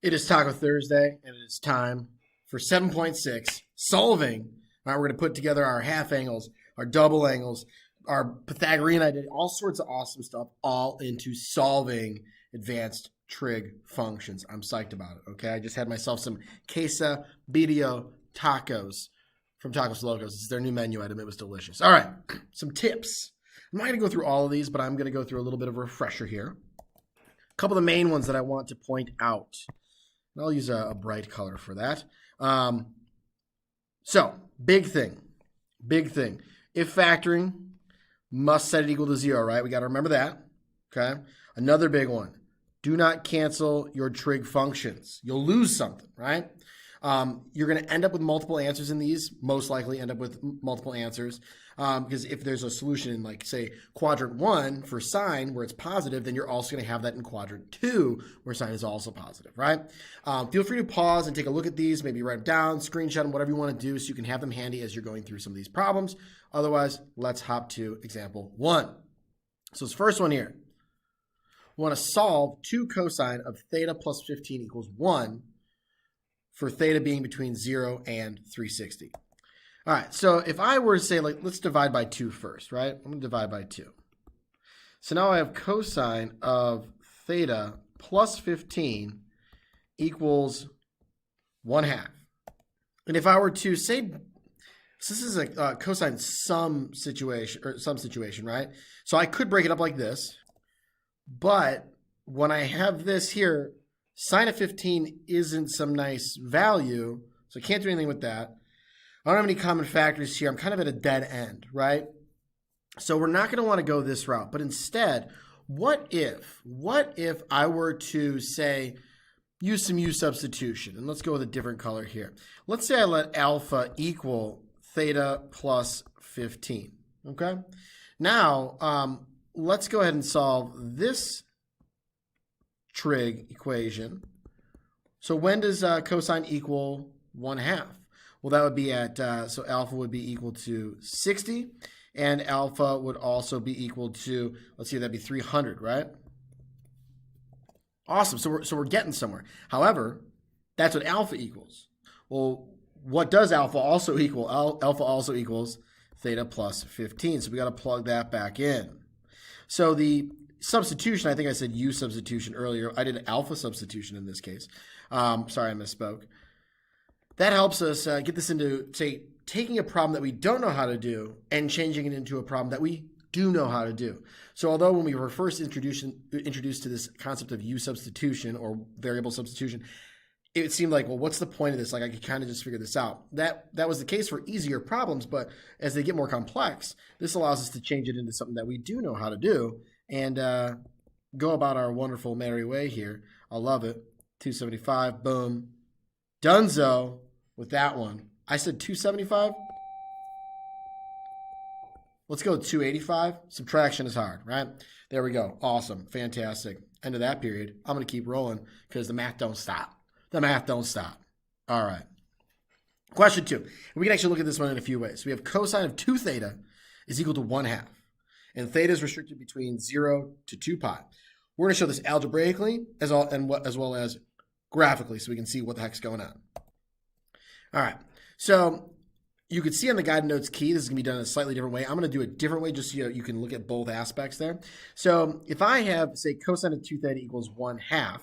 It is Taco Thursday, and it is time for 7.6 solving. All right, we're going to put together our half angles, our double angles, our Pythagorean identity, all sorts of awesome stuff, all into solving advanced trig functions. I'm psyched about it, okay? I just had myself some quesadilla tacos from Tacos Locos. It's their new menu item. It was delicious. All right, some tips. I'm not going to go through all of these, but I'm going to go through a little bit of a refresher here. A couple of the main ones that I want to point out. And I'll use a bright color for that. So, big thing. If factoring, must set it equal to 0, right? We got to remember that, okay? Another big one. Do not cancel your trig functions. You'll lose something, right? You're going to end up with multiple answers in these, most likely end up with multiple answers. Because if there's a solution in, like, say, quadrant 1 for sine where it's positive, then you're also going to have that in quadrant 2 where sine is also positive, right? Feel free to pause and take a look at these, maybe write them down, screenshot them, whatever you want to do so you can have them handy as you're going through some of these problems. Otherwise, let's hop to example 1. So this first one here. We want to solve 2 cosine of theta plus 15 equals 1 for theta being between 0 and 360. All right, so if I were to say, like, let's divide by 2 first, right? I'm going to divide by 2. So now I have cosine of theta plus 15 equals 1/2. And if I were to say, so this is a cosine sum situation, right? So I could break it up like this, but when I have this here, sine of 15 isn't some nice value, so I can't do anything with that. I don't have any common factors here. I'm kind of at a dead end, right? So we're not going to want to go this route. But instead, what if I were to say, use some U substitution? And let's go with a different color here. Let's say I let alpha equal theta plus 15, okay? Now, let's go ahead and solve this trig equation. So when does cosine equal 1/2? Well, that would be at, so alpha would be equal to 60, and alpha would also be equal to, let's see, that'd be 300, right? Awesome, so we're getting somewhere. However, that's what alpha equals. Well, what does alpha also equal? Alpha also equals theta plus 15, so we got to plug that back in. So the substitution, I think I said U substitution earlier. I did alpha substitution in this case. Sorry, I misspoke. That helps us get this into, say, taking a problem that we don't know how to do and changing it into a problem that we do know how to do. So although when we were first introduced to this concept of U substitution or variable substitution, it seemed like, well, what's the point of this? Like, I could kind of just figure this out. That was the case for easier problems, but as they get more complex, this allows us to change it into something that we do know how to do and go about our wonderful merry way here. I love it. 275, boom. Dunzo with that one. I said 275. Let's go 285. Subtraction is hard, right? There we go. Awesome. Fantastic. End of that period. I'm going to keep rolling because the math don't stop. The math don't stop. All right. Question 2. We can actually look at this one in a few ways. We have cosine of 2 theta is equal to 1/2. And theta is restricted between 0 to 2 pi. We're going to show this algebraically as well as graphically so we can see what the heck's going on. All right, so you can see on the guide notes key, this is going to be done in a slightly different way. I'm going to do a different way just so you can look at both aspects there. So if I have, say, cosine of 2 theta equals 1/2,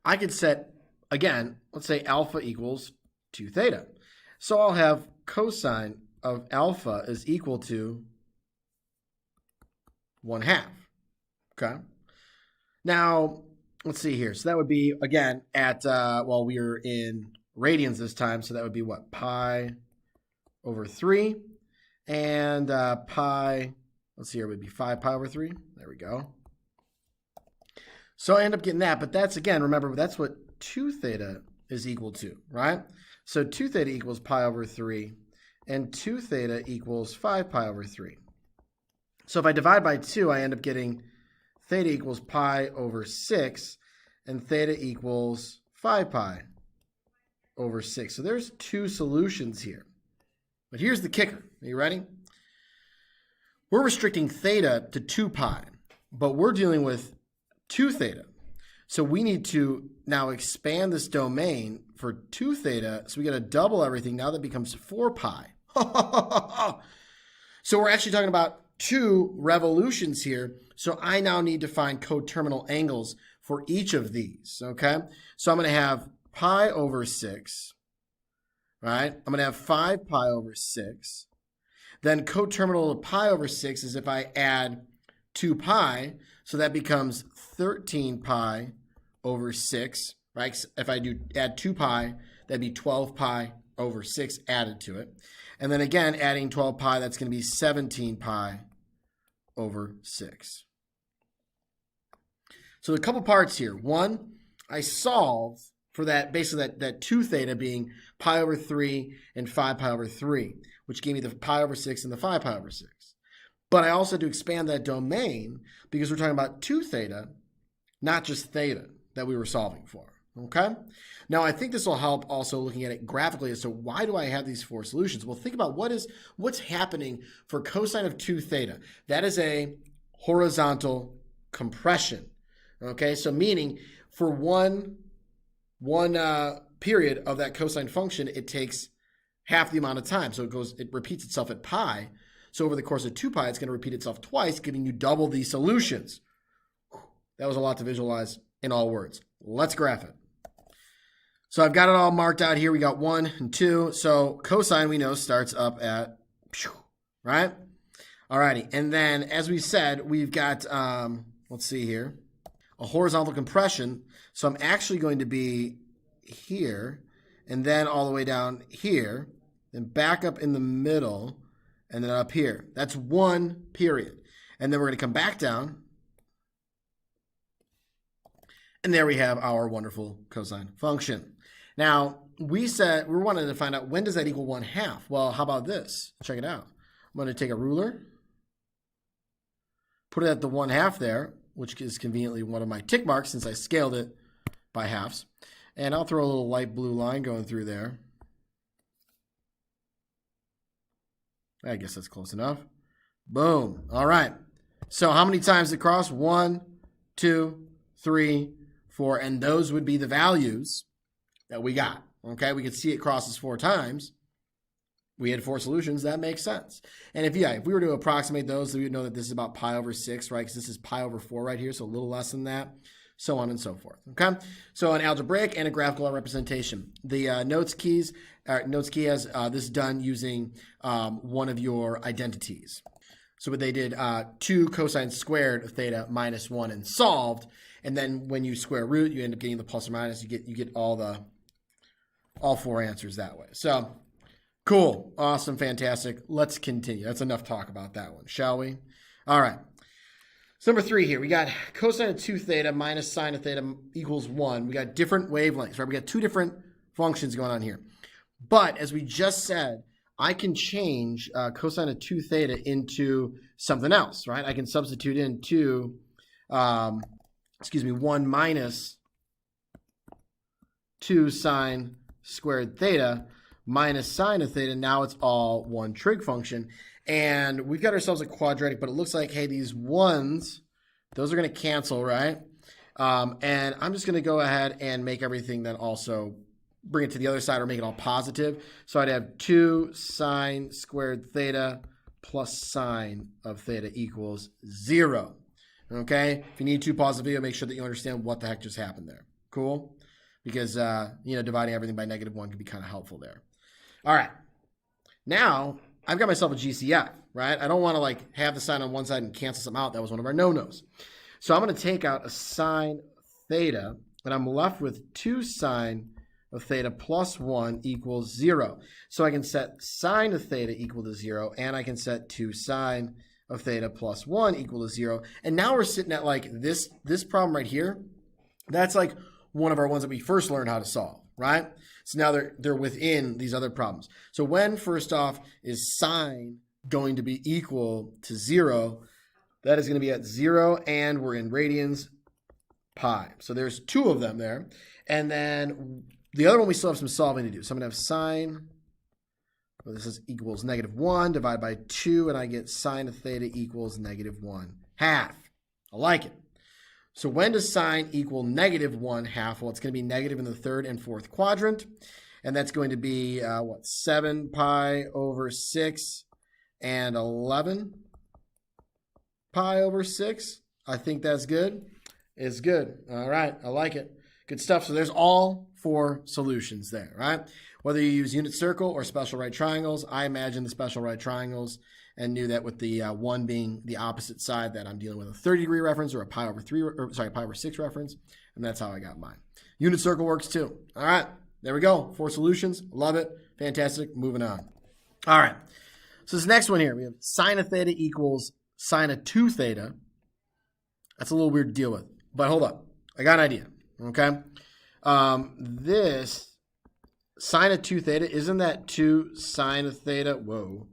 I could set, again, let's say alpha equals 2 theta. So I'll have cosine of alpha is equal to 1/2, okay? Now, let's see here. So that would be, again, at, well, we are in radians this time, so that would be what? Pi over 3. And pi, let's see here, would be 5 pi over 3. There we go. So I end up getting that, but that's, again, remember, that's what 2 theta is equal to, right? So 2 theta equals pi over 3, and 2 theta equals 5 pi over 3. So if I divide by 2, I end up getting theta equals pi over 6, and theta equals 5 pi over 6. So there's 2 solutions here. But here's the kicker. Are you ready? We're restricting theta to 2 pi, but we're dealing with 2 theta. So we need to now expand this domain for 2 theta. So we got to double everything. Now that becomes 4 pi. So we're actually talking about 2 revolutions here. So I now need to find coterminal angles for each of these, okay? So I'm going to have pi over 6, right? I'm going to have 5 pi over 6. Then coterminal of pi over 6 is if I add 2 pi, so that becomes 13 pi over 6, right? If I do add 2 pi, that'd be 12 pi over 6 added to it. And then again, adding 12 pi, that's going to be 17 pi over 6. So a couple parts here. One, I solve for that, basically that 2 theta being pi over 3 and 5 pi over 3, which gave me the pi over 6 and the 5 pi over 6. But I also had to expand that domain because we're talking about 2 theta, not just theta that we were solving for, okay? Now, I think this will help also looking at it graphically as to why do I have these 4 solutions? Well, think about what's happening for cosine of 2 theta. That is a horizontal compression, okay? So meaning for one period of that cosine function, it takes half the amount of time. So it repeats itself at pi. So over the course of 2 pi, it's going to repeat itself twice, giving you double these solutions. That was a lot to visualize in all words. Let's graph it. So I've got it all marked out here. We got 1 and 2. So cosine, we know, starts up at, right? All righty. And then, as we said, we've got, let's see here, a horizontal compression. So I'm actually going to be here, and then all the way down here, then back up in the middle, and then up here. That's 1 period. And then we're going to come back down. And there we have our wonderful cosine function. Now, we wanted to find out when does that equal 1/2? Well, how about this? Check it out. I'm going to take a ruler, put it at the 1/2 there, which is conveniently one of my tick marks since I scaled it by halves. And I'll throw a little light blue line going through there. I guess that's close enough. Boom. All right. So how many times did it cross? 1, 2, 3, 4. And those would be the values that we got. Okay. We could see it crosses 4 times. We had 4 solutions. That makes sense. And if we were to approximate those, we would know that this is about pi over 6, right? Because this is pi over 4 right here. So a little less than that. So on and so forth. Okay. So an algebraic and a graphical representation. The notes key has this done using one of your identities. So what they did, 2 cosine squared of theta minus 1 and solved. And then when you square root, you end up getting the plus or minus. You get all 4 answers that way. So cool, awesome, fantastic. Let's continue. That's enough talk about that one, shall we? All right. So number 3 here, we got cosine of 2 theta minus sine of theta equals 1. We got different wavelengths, right? We got 2 different functions going on here. But as we just said, I can change cosine of 2 theta into something else, right? I can substitute into, 1 minus 2 sine squared theta minus sine of theta. Now it's all one trig function. And we've got ourselves a quadratic, but it looks like, hey, these 1s, those are going to cancel, right? And I'm just going to go ahead and make everything then also bring it to the other side or make it all positive. So I'd have 2 sine squared theta plus sine of theta equals 0. Okay? If you need to pause the video, make sure that you understand what the heck just happened there. Cool? Because, dividing everything by -1 can be kind of helpful there. All right. Now, I've got myself a GCF, right? I don't want to have the sign on one side and cancel some out. That was one of our no-nos. So I'm going to take out a sine theta, and I'm left with 2 sine of theta plus 1 equals 0. So I can set sine of theta equal to 0, and I can set 2 sine of theta plus 1 equal to 0. And now we're sitting at this problem right here. That's one of our ones that we first learned how to solve, right? So now they're within these other problems. So when, first off, is sine going to be equal to 0? That is going to be at 0, and we're in radians pi. So there's 2 of them there. And then the other one we still have some solving to do. So I'm going to have sine, this is equals -1 divided by 2, and I get sine of theta equals -1/2. I like it. So when does sine equal negative 1/2? Well, it's going to be negative in the third and fourth quadrant. And that's going to be, 7 pi over 6 and 11 pi over 6. I think that's good. It's good. All right. I like it. Good stuff. So there's all 4 solutions there, right? Whether you use unit circle or special right triangles, I imagine the special right triangles and knew that with the 1 being the opposite side that I'm dealing with a 30-degree reference or a pi over 6 reference. And that's how I got mine. Unit circle works too. All right. There we go. 4 solutions. Love it. Fantastic. Moving on. All right. So this next one here, we have sine of theta equals sine of 2 theta. That's a little weird to deal with. But hold up. I got an idea. Okay. This sine of 2 theta, isn't that 2 sine of theta? Whoa.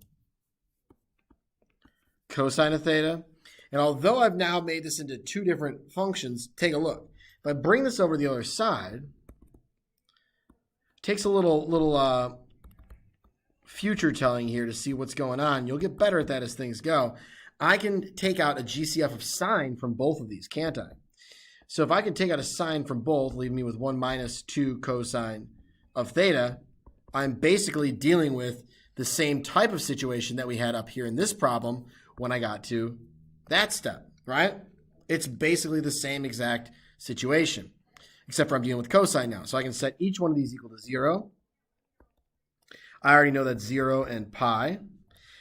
Cosine of theta. And although I've now made this into 2 different functions, take a look. If I bring this over to the other side, takes a little future telling here to see what's going on. You'll get better at that as things go. I can take out a GCF of sine from both of these, can't I? So if I can take out a sine from both, leaving me with 1 minus 2 cosine of theta, I'm basically dealing with the same type of situation that we had up here in this problem when I got to that step, right? It's basically the same exact situation, except for I'm dealing with cosine now. So I can set each one of these equal to 0. I already know that's 0 and pi.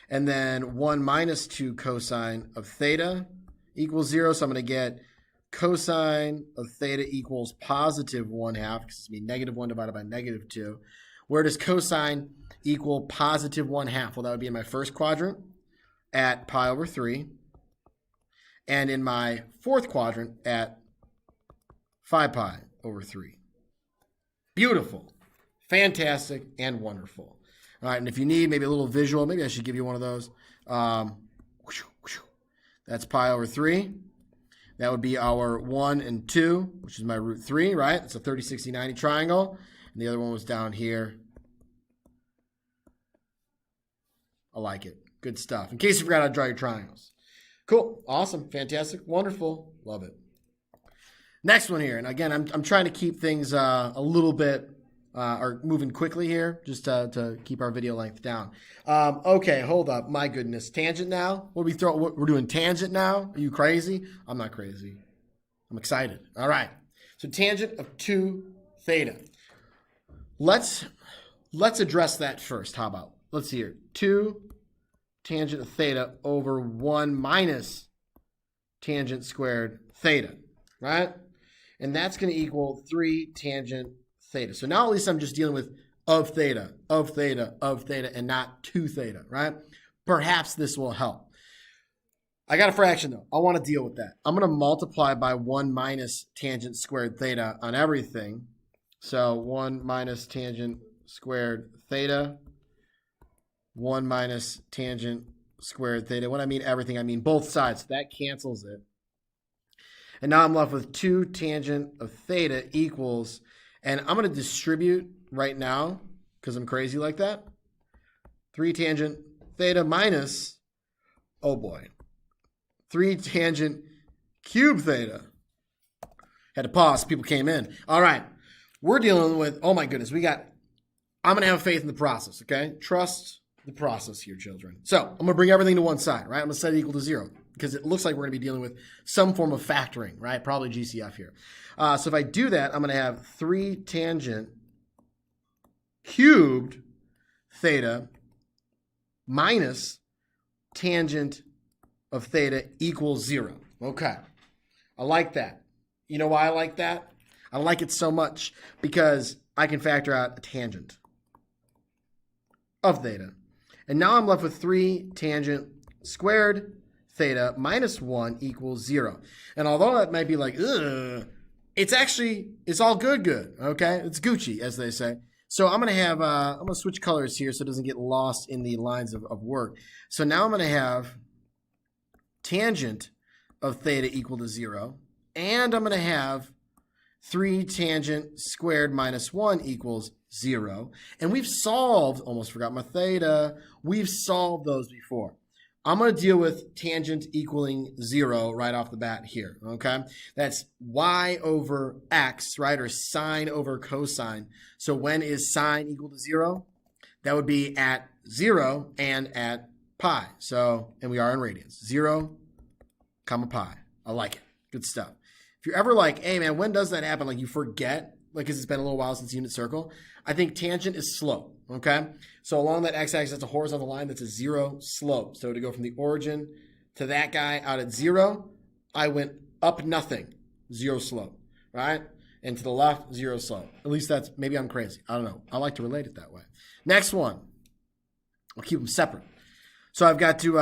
And then 1 minus 2 cosine of theta equals 0. So I'm going to get cosine of theta equals positive 1/2, because it's going to be negative 1 divided by negative 2. Where does cosine equal positive 1/2? Well, that would be in my first quadrant at pi over 3. And in my fourth quadrant at 5 pi over 3. Beautiful. Fantastic and wonderful. All right, and if you need maybe a little visual, maybe I should give you one of those. That's pi over 3. That would be our 1 and 2, which is my root 3, right? It's a 30, 60, 90 triangle. And the other one was down here. I like it. Good stuff. In case you forgot how to draw your triangles. Cool. Awesome. Fantastic. Wonderful. Love it. Next one here. And again, I'm trying to keep things a little bit are moving quickly here, just to keep our video length down. Okay, hold up. My goodness. Tangent now? We're doing tangent now? Are you crazy? I'm not crazy. I'm excited. All right. So tangent of 2 theta. Let's address that first. How about? Let's see here. 2 tangent of theta over 1 minus tangent squared theta, right? And that's going to equal 3 tangent theta. So now at least I'm just dealing with of theta, and not 2 theta, right? Perhaps this will help. I got a fraction though. I want to deal with that. I'm going to multiply by 1 minus tangent squared theta on everything. So 1 minus tangent squared theta, 1 minus tangent squared theta. When I mean everything, I mean both sides. So that cancels it. And now I'm left with 2 tangent of theta equals, and I'm going to distribute right now because I'm crazy like that. 3 tangent theta minus, oh boy, 3 tangent cube theta. Had to pause. People came in. All right. We're dealing with, oh my goodness, I'm going to have faith in the process, okay? Trust the process here, children. So I'm going to bring everything to one side, right? I'm going to set it equal to 0 because it looks like we're going to be dealing with some form of factoring, right? Probably GCF here. So if I do that, I'm going to have 3 tangent cubed theta minus tangent of theta equals 0. Okay. I like that. You know why I like that? I like it so much because I can factor out a tangent of theta. And now I'm left with 3 tangent squared theta minus 1 equals 0. And although that might be like, ugh, it's all good, okay? It's Gucci, as they say. So I'm going to switch colors here so it doesn't get lost in the lines of work. So now I'm going to have tangent of theta equal to 0. And I'm going to have 3 tangent squared minus 1 equals 0. And we've solved, almost forgot my theta, we've solved those before. I'm going to deal with tangent equaling 0 right off the bat here, okay? That's y over x, right, or sine over cosine. So when is sine equal to 0? That would be at 0 and at pi. So, and we are in radians. 0, comma pi. I like it. Good stuff. If you're ever like, hey, man, when does that happen? Like you forget, like because it's been a little while since unit circle. I think tangent is slope, okay? So along that x-axis, that's a horizontal line that's a 0 slope. So to go from the origin to that guy out at 0, I went up nothing, 0 slope, right? And to the left, 0 slope. At least that's, maybe I'm crazy. I don't know. I like to relate it that way. Next one. I'll keep them separate. So I've got to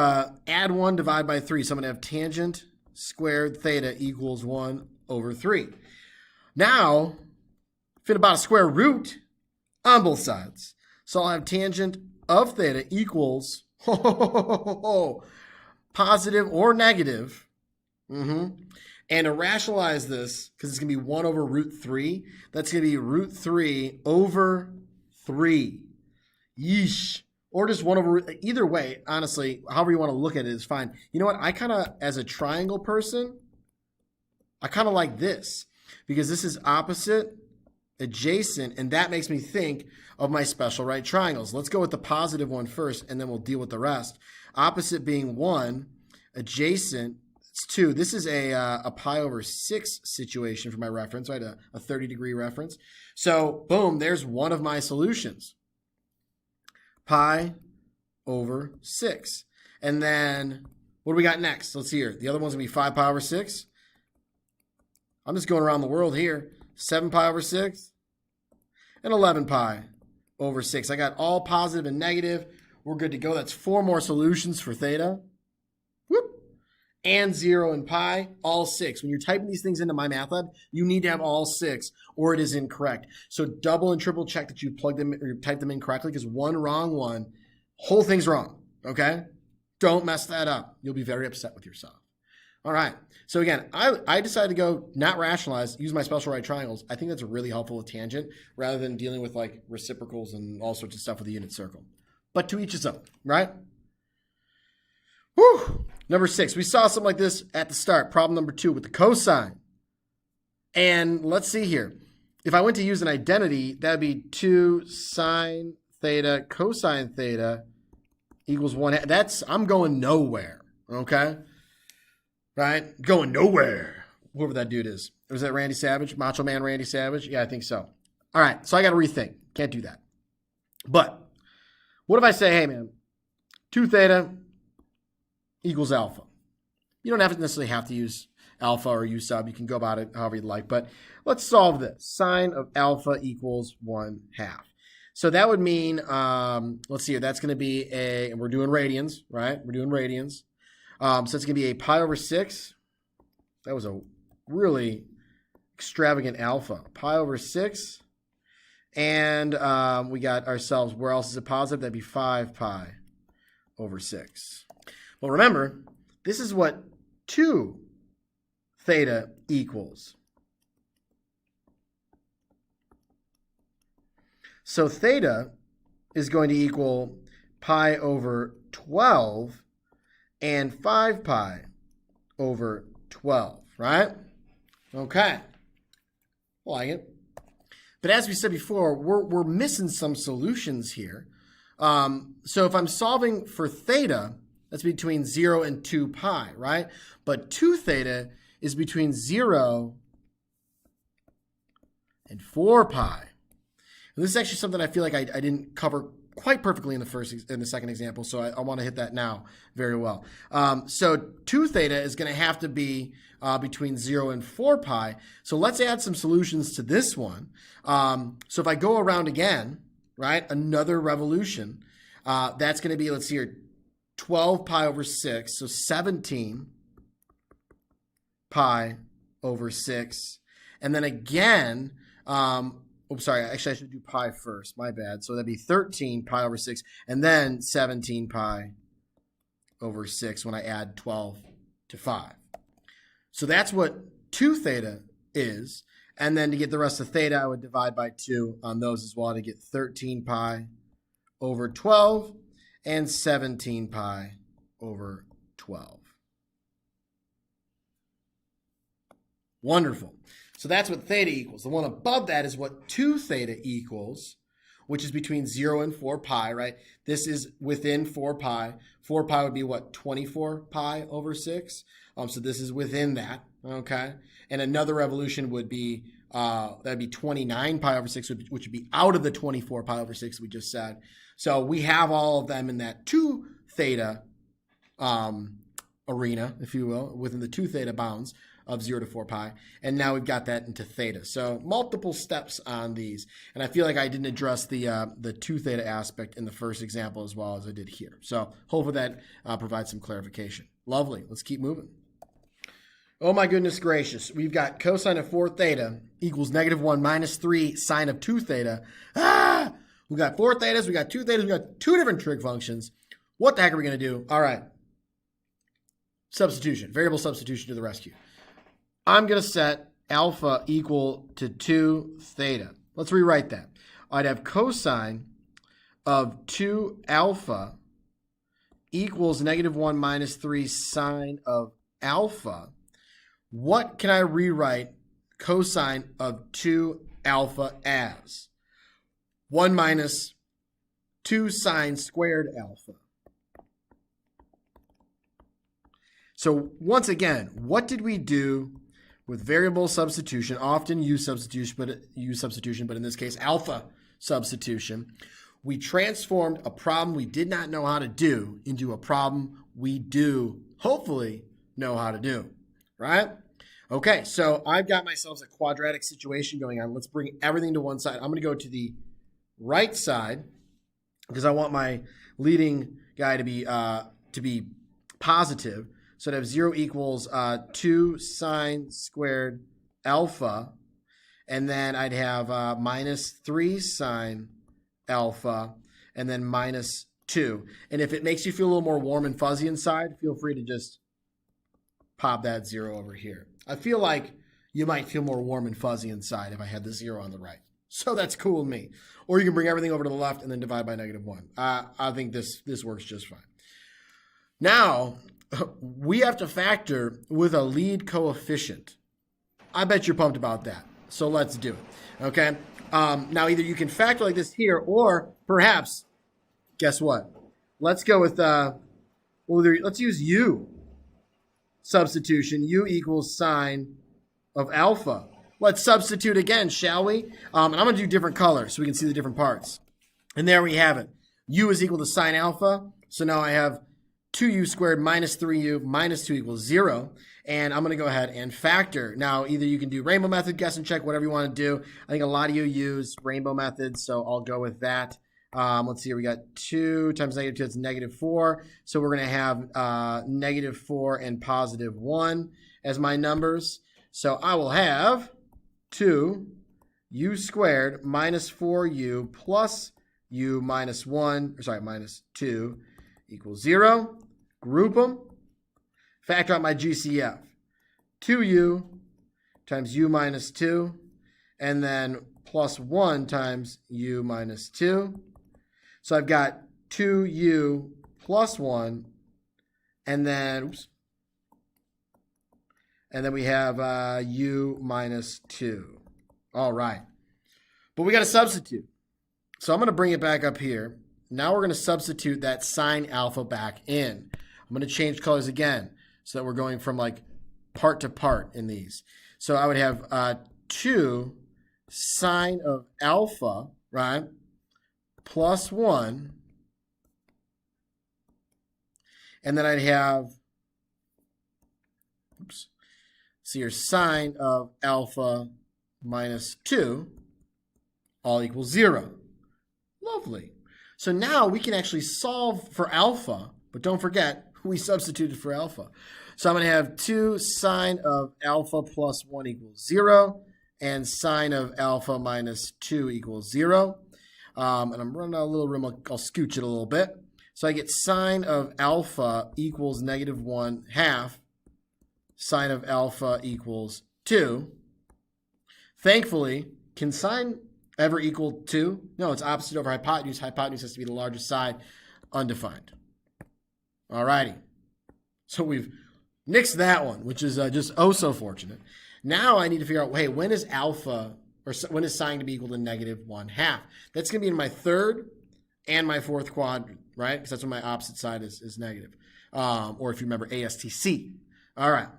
add 1, divide by 3. So I'm going to have tangent squared theta equals 1 over 3. Now, fit about a square root on both sides. So I'll have tangent of theta equals positive or negative. And to rationalize this, because it's going to be 1 over root 3, that's going to be root 3 over 3. Yeesh. Or just 1 over root. Either way, honestly, however you want to look at it is fine. You know what? I kind of, as a triangle person, I kind of like this. Because this is opposite, adjacent, and that makes me think of my special right triangles. Let's go with the positive one first, and then we'll deal with the rest. Opposite being 1, adjacent, it's 2. This is a pi over 6 situation for my reference, right? A 30-degree reference. So, boom, there's one of my solutions. Pi over 6. And then, what do we got next? Let's see here. The other one's going to be 5 pi over 6. I'm just going around the world here. 7 pi over 6 and 11 pi over 6. I got all positive and negative. We're good to go. That's 4 more solutions for theta. Whoop. And 0 and pi, all 6. When you're typing these things into MyMathLab, you need to have all 6 or it is incorrect. So double and triple check that you plugged them or you typed them in correctly, because one wrong one, whole thing's wrong, okay? Don't mess that up. You'll be very upset with yourself. All right. So again, I decided to go not rationalize, use my special right triangles. I think that's really helpful with tangent rather than dealing with like reciprocals and all sorts of stuff with the unit circle. But to each his own, right? Whew. Number 6, we saw something like this at the start. Problem number 2 with the cosine. And let's see here. If I went to use an identity, that would be 2 sine theta cosine theta equals 1. I'm going nowhere, okay? Right? Going nowhere. Whoever that dude is. Was that Randy Savage? Macho Man Randy Savage? Yeah, I think so. All right, so I got to rethink. Can't do that. But what if I say, hey, man, 2 theta equals alpha? You don't necessarily have to use alpha or u sub. You can go about it however you'd like. But let's solve this. Sine of alpha equals 1/2. So that would mean, let's see here. That's going to be and we're doing radians, right? We're doing radians. So it's going to be a pi over 6. That was a really extravagant alpha. Pi over 6. And we got ourselves, where else is it positive? That'd be 5 pi over 6. Well, remember, this is what 2 theta equals. So theta is going to equal pi over 12 and 5 pi over 12, right? Okay. I like it. But as we said before, we're missing some solutions here. So if I'm solving for theta, that's between 0 and 2 pi, right? But 2 theta is between 0 and 4 pi. And this is actually something I feel like I didn't cover quite perfectly in the second example, so I want to hit that now very well. So 2 theta is going to have to be between 0 and 4 pi. So let's add some solutions to this one. So if I go around again, right, another revolution, that's going to be, let's see here, 12 pi over 6, so 17 pi over 6. And then again, oops, sorry, actually I should do pi first, my bad. So that'd be 13 pi over 6, and then 17 pi over 6 when I add 12 to 5. So that's what 2 theta is. And then to get the rest of theta, I would divide by 2 on those as well to get 13 pi over 12 and 17 pi over 12. Wonderful. So that's what theta equals. The one above that is what 2 theta equals, which is between 0 and 4 pi, right? This is within 4 pi. 4 pi would be what, 24 pi over 6? So this is within that, okay? And another revolution would be, that'd be 29 pi over 6, which would be out of the 24 pi over 6 we just said. So we have all of them in that 2 theta arena, if you will, within the 2 theta bounds of 0 to 4 pi. And now we've got that into theta. So multiple steps on these. And I feel like I didn't address the 2 theta aspect in the first example as well as I did here. So hopefully that provides some clarification. Lovely. Let's keep moving. Oh my goodness gracious. We've got cosine of 4 theta equals -1 minus 3 sine of 2 theta. We got 4 thetas, we got 2 thetas, we got 2 different trig functions. What the heck are we going to do? All right. Substitution, variable substitution to the rescue. I'm going to set alpha equal to 2 theta. Let's rewrite that. I'd have cosine of 2 alpha equals -1 minus 3 sine of alpha. What can I rewrite cosine of 2 alpha as? 1 minus 2 sine squared alpha. So once again, what did we do with variable substitution? Often use substitution, but in this case, alpha substitution. We transformed a problem we did not know how to do into a problem we do, hopefully, know how to do. Right? Okay, so I've got myself a quadratic situation going on. Let's bring everything to one side. I'm going to go to the right side because I want my leading guy to be positive. So I'd have 0 equals 2 sine squared alpha, and then I'd have minus 3 sine alpha, and then minus 2. And if it makes you feel a little more warm and fuzzy inside, feel free to just pop that 0 over here. I feel like you might feel more warm and fuzzy inside if I had the 0 on the right. So that's cool with me. Or you can bring everything over to the left and then divide by -1. I think this works just fine. Now, we have to factor with a lead coefficient. I bet you're pumped about that. So let's do it. Okay? Now, either you can factor like this here, or perhaps, guess what? Let's go with, let's use U. Substitution, U equals sine of alpha. Let's substitute again, shall we? And I'm going to do different colors so we can see the different parts. And there we have it. U is equal to sine alpha. So now I have 2u squared minus 3u minus 2 equals 0. And I'm going to go ahead and factor. Now, either you can do rainbow method, guess and check, whatever you want to do. I think a lot of you use rainbow methods, so I'll go with that. Let's see here. We got 2 times -2, it's -4. So we're going to have -4 and +1 as my numbers. So I will have 2u squared minus 4u plus u minus 1, or sorry, minus 2 equals 0. Group them. Factor out my GCF. 2u times u minus 2, and then plus 1 times u minus 2. So I've got 2u plus 1, and then, we have u minus 2. All right. But we got to substitute. So I'm going to bring it back up here. Now we're going to substitute that sine alpha back in. I'm going to change colors again so that we're going from like part to part in these. So I would have 2 sine of alpha, right, plus 1. And then I'd have, so your sine of alpha minus 2 all equals 0. Lovely. So now we can actually solve for alpha, but don't forget, we substituted for alpha. So I'm going to have 2 sine of alpha plus 1 equals 0, and sine of alpha minus 2 equals 0. And I'm running out of a little room. I'll scooch it a little bit. So I get sine of alpha equals -1/2. Sine of alpha equals 2. Thankfully, can sine ever equal 2? No, it's opposite over hypotenuse. Hypotenuse has to be the largest side, undefined. All righty. So we've nixed that one, which is just oh so fortunate. Now I need to figure out, hey, when is alpha, or when is sine to be equal to -1/2? That's going to be in my third and my fourth quadrant, right? Because that's when my opposite side is negative. Or if you remember ASTC. All right.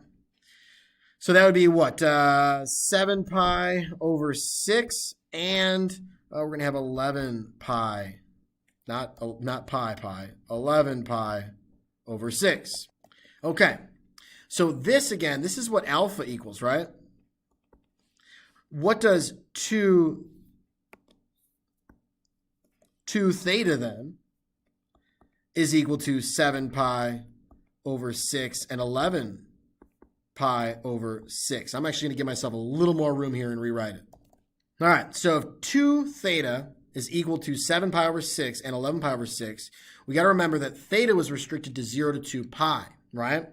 So that would be what? 7 pi over 6, and we're going to have 11 pi. Not pi, 11 pi over 6. Okay. So this, again, this is what alpha equals, right? What does 2 theta then is equal to 7 pi over 6 and 11 pi over 6. I'm actually going to give myself a little more room here and rewrite it. All right, so if 2 theta is equal to 7 pi over 6 and 11 pi over 6, we got to remember that theta was restricted to 0 to 2 pi, right?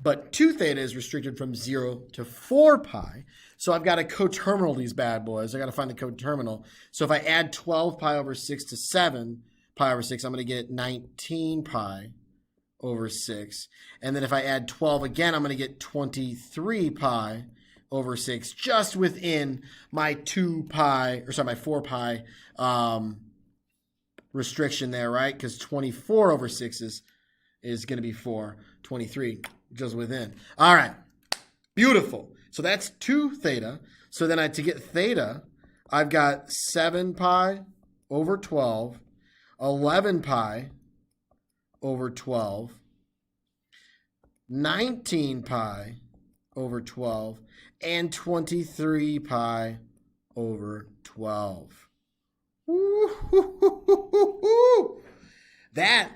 But 2 theta is restricted from 0 to 4 pi. So I've got to coterminal these bad boys. I got to find the coterminal. So if I add 12 pi over 6 to 7 pi over 6, I'm going to get 19 pi over 6. And then if I add 12 again, I'm going to get 23 pi over 6, just within my 4 pi restriction there, right? Because 24 over 6 is going to be 4. 23, just within. All right. Beautiful. So that's 2 theta. So then to get theta, I've got 7 pi over 12, 11 pi over 12, 19 pi over 12, and 23 pi over 12. Woo-hoo-hoo-hoo-hoo. That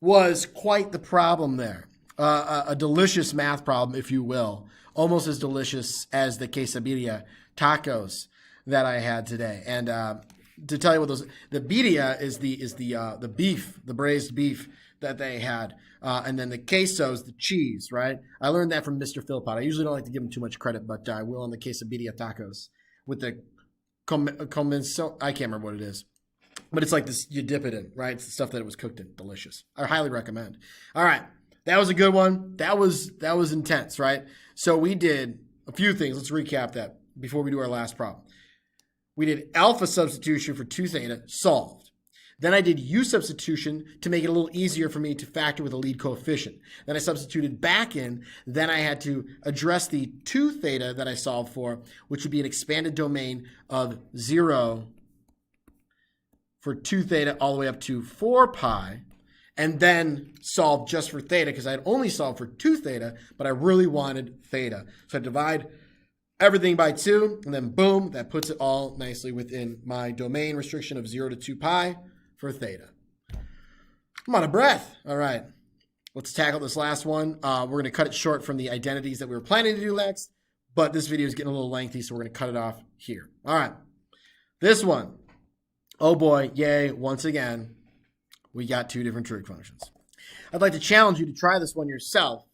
was quite the problem there. A delicious math problem, if you will. Almost as delicious as the quesadilla tacos that I had today. And to tell you what the birria is the beef, the braised beef that they had. And then the queso is the cheese, right? I learned that from Mr. Philpott. I usually don't like to give him too much credit, but I will on the quesadilla tacos with the comenso. I can't remember what it is. But it's like this, you dip it in, right? It's the stuff that it was cooked in. Delicious. I highly recommend. All right. That was a good one. That was intense, right? So we did a few things. Let's recap that before we do our last problem. We did alpha substitution for 2 theta, solved. Then I did U substitution to make it a little easier for me to factor with a lead coefficient. Then I substituted back in. Then I had to address the 2 theta that I solved for, which would be an expanded domain of 0 for 2 theta all the way up to 4 pi, and then solve just for theta because I had only solved for 2 theta, but I really wanted theta. So I divide everything by 2, and then boom, that puts it all nicely within my domain restriction of 0 to 2 pi for theta. I'm out of breath. All right, let's tackle this last one. We're going to cut it short from the identities that we were planning to do next, but this video is getting a little lengthy, so we're going to cut it off here. All right, this one. Oh boy, yay, once again, we got 2 different trig functions. I'd like to challenge you to try this one yourself.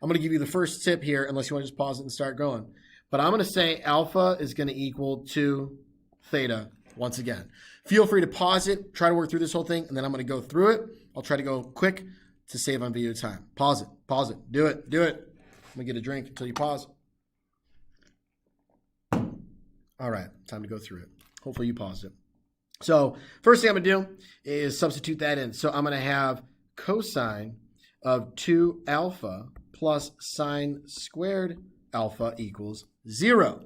I'm going to give you the first tip here, unless you want to just pause it and start going. But I'm going to say alpha is going to equal 2 theta once again. Feel free to pause it, try to work through this whole thing, and then I'm going to go through it. I'll try to go quick to save on video time. Pause it, do it. I'm going to get a drink until you pause. All right, time to go through it. Hopefully you paused it. So first thing I'm going to do is substitute that in. So I'm going to have cosine of 2 alpha plus sine squared alpha equals 0.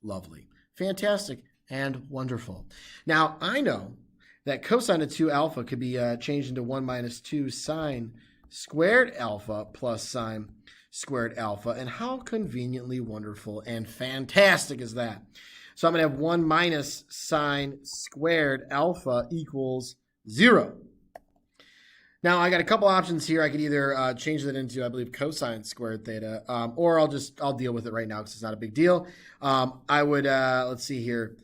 Lovely. Fantastic and wonderful. Now, I know that cosine of 2 alpha could be changed into 1 minus 2 sine squared alpha plus sine squared alpha. And how conveniently wonderful and fantastic is that? So I'm going to have 1 minus sine squared alpha equals 0. Now, I got a couple options here. I could either change that into, I believe, cosine squared theta, or I'll deal with it right now because it's not a big deal. I would, let's see here,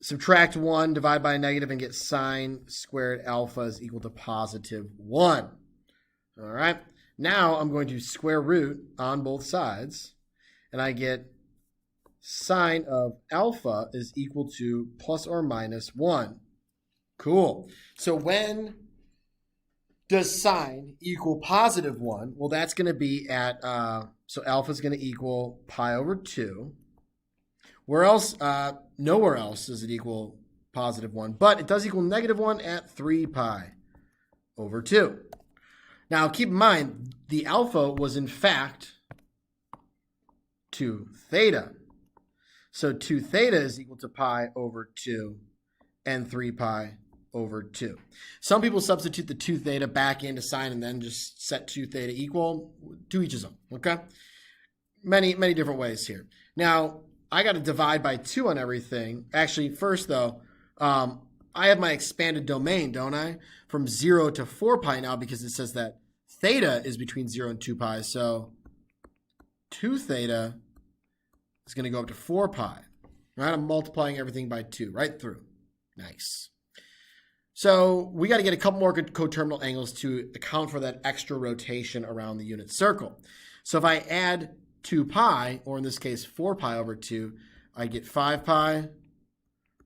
subtract 1, divide by a negative, and get sine squared alpha is equal to positive 1. All right. Now I'm going to square root on both sides, and I get sine of alpha is equal to plus or minus 1. Cool. So when does sine equal positive 1? Well, that's going to be at, so alpha is going to equal pi over 2. Where else? Nowhere else does it equal positive 1, but it does equal negative 1 at 3 pi over 2. Now, keep in mind, the alpha was in fact 2 theta. So 2 theta is equal to pi over 2 and 3 pi over 2. Some people substitute the 2 theta back into sine and then just set 2 theta equal. To each his own, okay? Many different ways here. Now, I got to divide by 2 on everything. Actually, first though, I have my expanded domain, don't I? From 0 to 4 pi now because it says that theta is between 0 and 2 pi. So 2 theta is going to go up to 4 pi. Right? I'm multiplying everything by 2 right through. Nice. So we got to get a couple more coterminal angles to account for that extra rotation around the unit circle. So if I add 2 pi, or in this case 4 pi over 2, I get 5 pi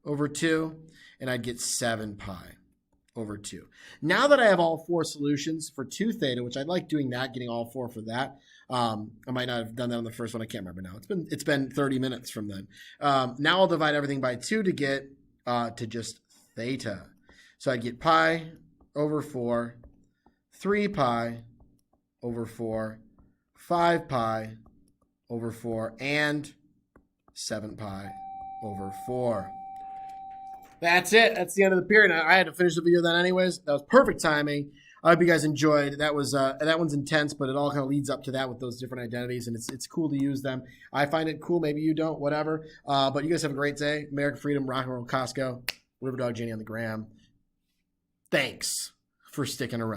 over 2, and I'd get 7 pi over 2. Now that I have all 4 solutions for 2 theta, which I'd like doing that, getting all 4 for that. I might not have done that on the first one. I can't remember now. It's been 30 minutes from then. Now I'll divide everything by 2 to get to just theta. So I'd get pi over 4, 3 pi over 4, 5 pi over 4, and 7 pi over 4. That's it. That's the end of the period. I had to finish the video then anyways. That was perfect timing. I hope you guys enjoyed. That was that one's intense, but it all kind of leads up to that with those different identities, and it's cool to use them. I find it cool. Maybe you don't. Whatever. But you guys have a great day. American Freedom, Rock and Roll Costco, Riverdog Jenny on the gram. Thanks for sticking around.